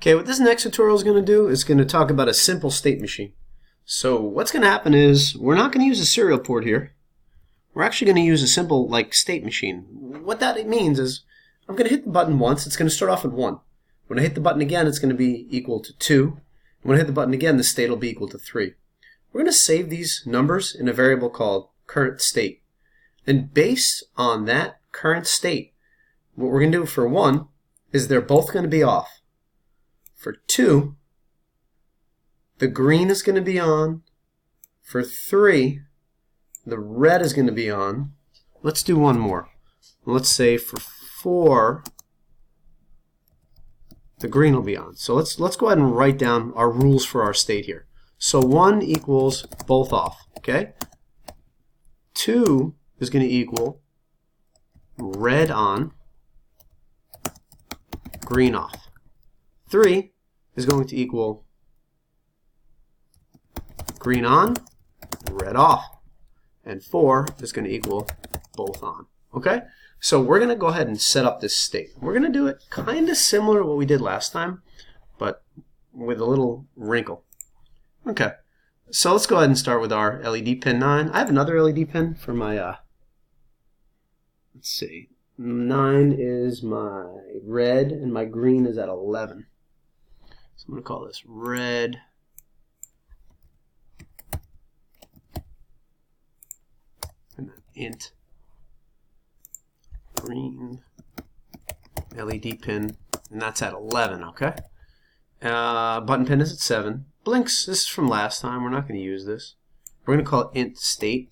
Okay, what this next tutorial is going to do is going to talk about a simple state machine. So what's going to happen is we're not going to use a serial port here. We're actually going to use a simple like state machine. What that means is I'm going to hit the button once. It's going to start off at 1. When I hit the button again, it's going to be equal to 2. And when I hit the button again, the state will be equal to 3. We're going to save these numbers in a variable called current state. And based on that current state, what we're going to do for 1 is they're both going to be off. For 2, the green is going to be on. For 3, the red is going to be on. Let's do one more. Let's say for 4, the green will be on. So let's go ahead and write down our rules for our state here. So 1 equals both off, okay? 2 is going to equal red on, green off. 3 is going to equal green on, red off. And 4 is going to equal both on. Okay? So we're going to go ahead and set up this state. We're going to do it kind of similar to what we did last time, but with a little wrinkle. Okay. So let's go ahead and start with our LED pin 9. I have another LED pin for my, let's see, 9 is my red and my green is at 11. So I'm going to call this red and then int green LED pin, and that's at 11, okay? Button pin is at 7. Blinks, this is from last time. We're not going to use this. We're going to call it int state,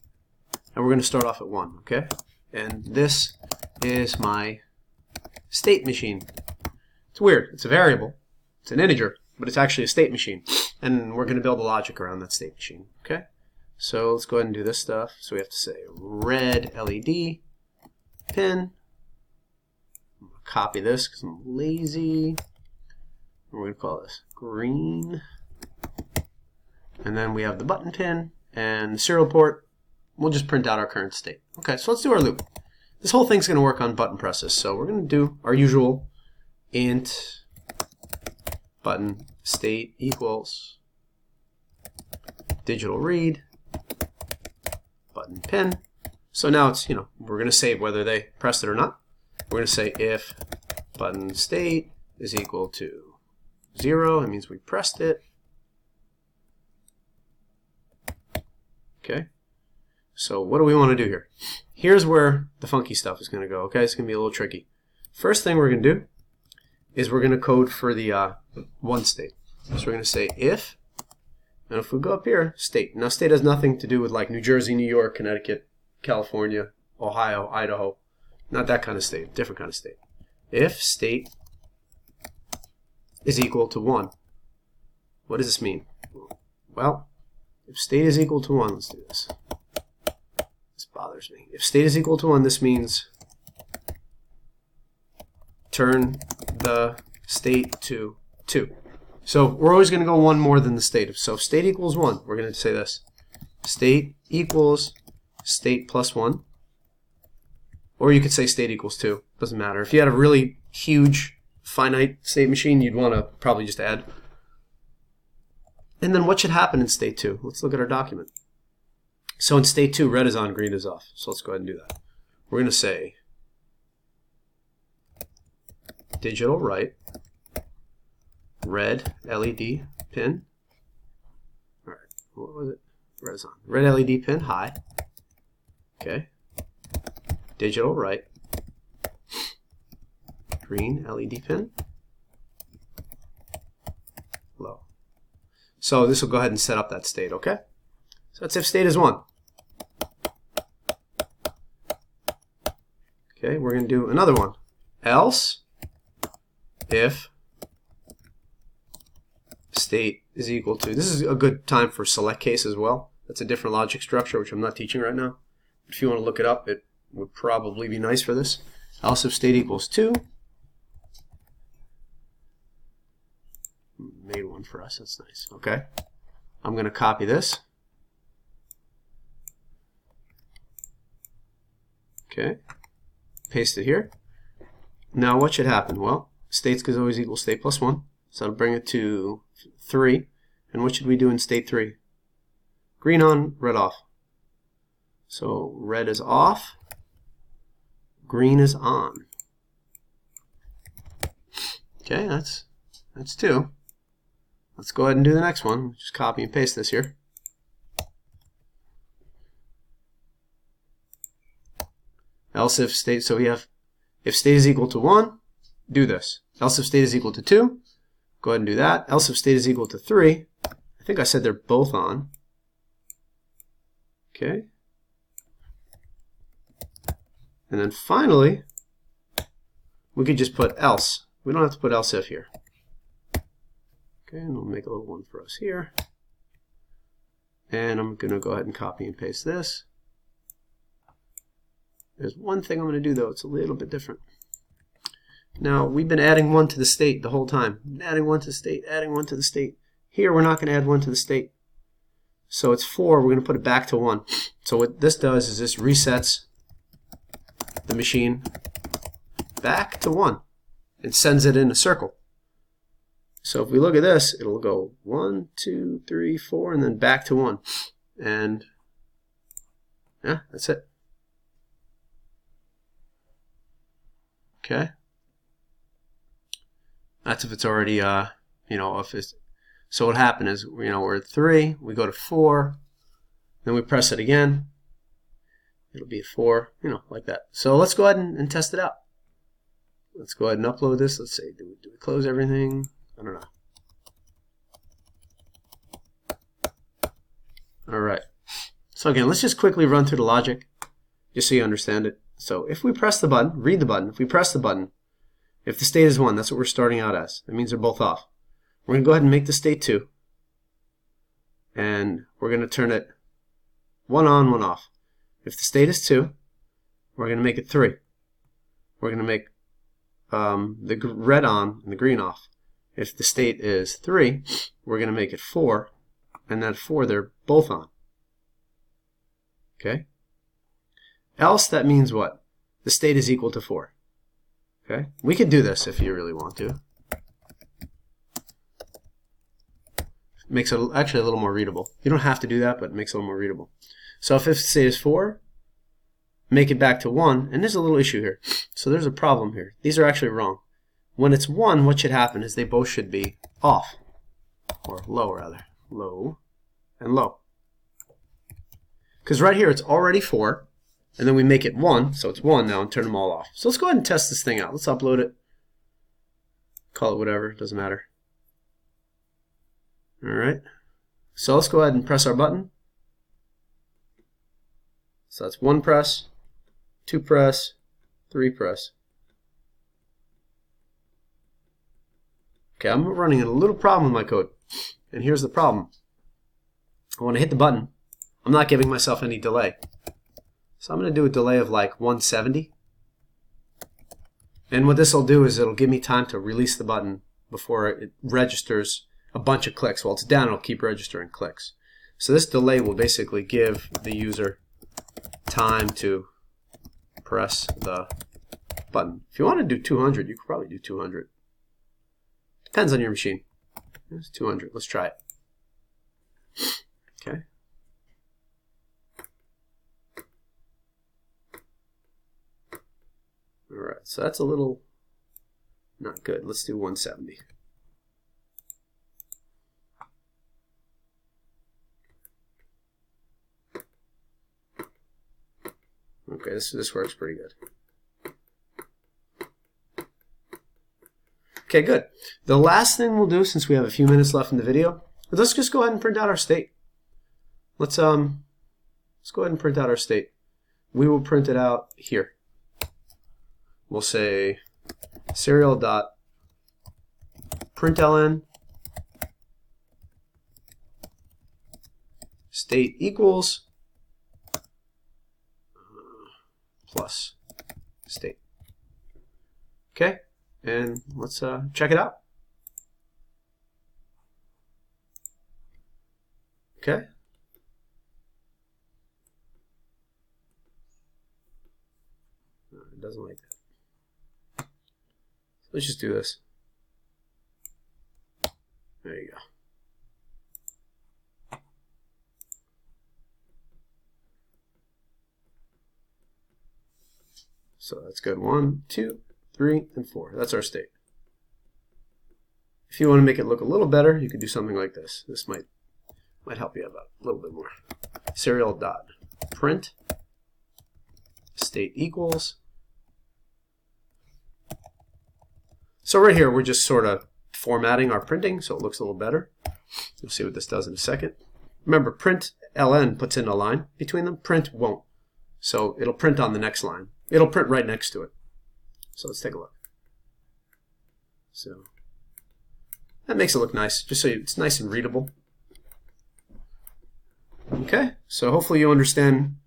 and we're going to start off at 1, okay? And this is my state machine. It's weird. It's a variable. It's an integer, but it's actually a state machine. And we're going to build a logic around that state machine, okay? So let's go ahead and do this stuff. So we have to say red LED pin. I'm going to copy this because I'm lazy. We're going to call this green. And then we have the button pin and the serial port. We'll just print out our current state. Okay, so let's do our loop. This whole thing's going to work on button presses. So we're going to do our usual int button state equals digital read button pin. So now it's, we're going to save whether they pressed it or not. We're going to say if button state is equal to 0, it means we pressed it. Okay. So what do we want to do here? Here's where the funky stuff is going to go. Okay, it's going to be a little tricky. First thing we're going to do is we're going to code for the 1 state. So we're going to say if, and if we go up here, state. Now state has nothing to do with like New Jersey, New York, Connecticut, California, Ohio, Idaho. Not that kind of state, different kind of state. If state is equal to 1. What does this mean? Well, if state is equal to 1, let's do this. This bothers me. If state is equal to 1, this means turn the state to 2. So we're always going to go one more than the state. So if state equals 1, we're going to say this. State equals state plus 1. Or you could say state equals 2. Doesn't matter. If you had a really huge finite state machine, you'd want to probably just add. And then what should happen in state 2? Let's look at our document. So in state 2, red is on, green is off. So let's go ahead and do that. We're going to say digital write red LED pin. All right, what was it? Red is on. Red LED pin high. Okay. Digital write green LED pin low. So this will go ahead and set up that state, okay? So that's if state is 1. Okay, we're going to do another one. Else if state is equal to, this is a good time for select case as well. That's a different logic structure, which I'm not teaching right now. If you want to look it up, it would probably be nice for this. Else if state equals 2. Made one for us, that's nice. Okay. I'm going to copy this. Okay. Paste it here. Now what should happen? Well, states is always equal state plus 1. So that'll bring it to 3. And what should we do in state 3? Green on, red off. So red is off, green is on. Okay, that's 2. Let's go ahead and do the next one. Just copy and paste this here. Else if state, so we have if state is equal to 1, do this. Else if state is equal to 2, go ahead and do that. Else if state is equal to 3, I think I said they're both on. Okay. And then finally, we could just put else. We don't have to put else if here. Okay, and we'll make a little one for us here. And I'm going to go ahead and copy and paste this. There's one thing I'm going to do, though. It's a little bit different. Now, we've been adding 1 to the state the whole time. Adding 1 to the state, adding 1 to the state. Here, we're not going to add 1 to the state. So it's 4. We're going to put it back to 1. So what this does is this resets the machine back to 1 and sends it in a circle. So if we look at this, it'll go 1, 2, 3, 4, and then back to 1. And yeah, that's it. Okay. That's if it's already, if it's, so what happened is, we're at 3, we go to 4, then we press it again. It'll be 4, like that. So let's go ahead and test it out. Let's go ahead and upload this. Let's say, do we close everything? I don't know. All right. So again, let's just quickly run through the logic, just so you understand it. So if we press the button, read the button. If we press the button, if the state is 1, that's what we're starting out as. That means they're both off. We're going to go ahead and make the state 2. And we're going to turn it 1 on, 1 off. If the state is 2, we're going to make it 3. We're going to make the red on and the green off. If the state is 3, we're going to make it 4. And then 4, they're both on. Okay? Else, that means what? The state is equal to 4. Okay? We can do this if you really want to. Makes it actually a little more readable. You don't have to do that, but it makes it a little more readable. So if the state is 4, make it back to 1, and there's a little issue here. So there's a problem here. These are actually wrong. When it's 1, what should happen is they both should be off, or low rather. Low and low. Because right here it's already 4, and then we make it 1, so it's 1 now, and turn them all off. So let's go ahead and test this thing out. Let's upload it. Call it whatever, doesn't matter. Alright, so let's go ahead and press our button. So that's 1 press, 2 press, 3 press. Okay, I'm running into a little problem with my code. And here's the problem. When I hit the button, I'm not giving myself any delay. So I'm going to do a delay of like 170. And what this will do is it'll give me time to release the button before it registers a bunch of clicks. While it's down, it'll keep registering clicks. So this delay will basically give the user time to press the button. If you want to do 200, you could probably do 200. Depends on your machine. It's 200. Let's try it. Okay. Alright, so that's a little not good. Let's do 170. Okay, this works pretty good. Okay, good. The last thing we'll do, since we have a few minutes left in the video, let's just go ahead and print out our state. Let's go ahead and print out our state. We will print it out here. We'll say serial.println state equals plus state. Okay, and let's check it out. Okay. It doesn't like that. Let's just do this. There you go. So that's good. 1, 2, 3, and 4. That's our state. If you want to make it look a little better, you could do something like this. This might help you out a little bit more. Serial dot print state equals. So right here, we're just sort of formatting our printing so it looks a little better. You'll see what this does in a second. Remember, print ln puts in a line between them. Print won't. So it'll print on the next line. It'll print right next to it. So let's take a look. So that makes it look nice, just so it's nice and readable. Okay, so hopefully you understand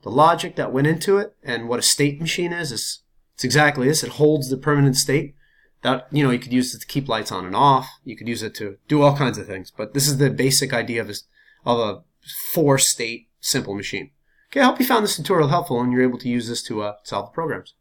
the logic that went into it and what a state machine is. It's exactly this. It holds the permanent state. That, you could use it to keep lights on and off. You could use it to do all kinds of things. But this is the basic idea of a 4-state simple machine. Okay, I hope you found this tutorial helpful and you're able to use this to solve the programs.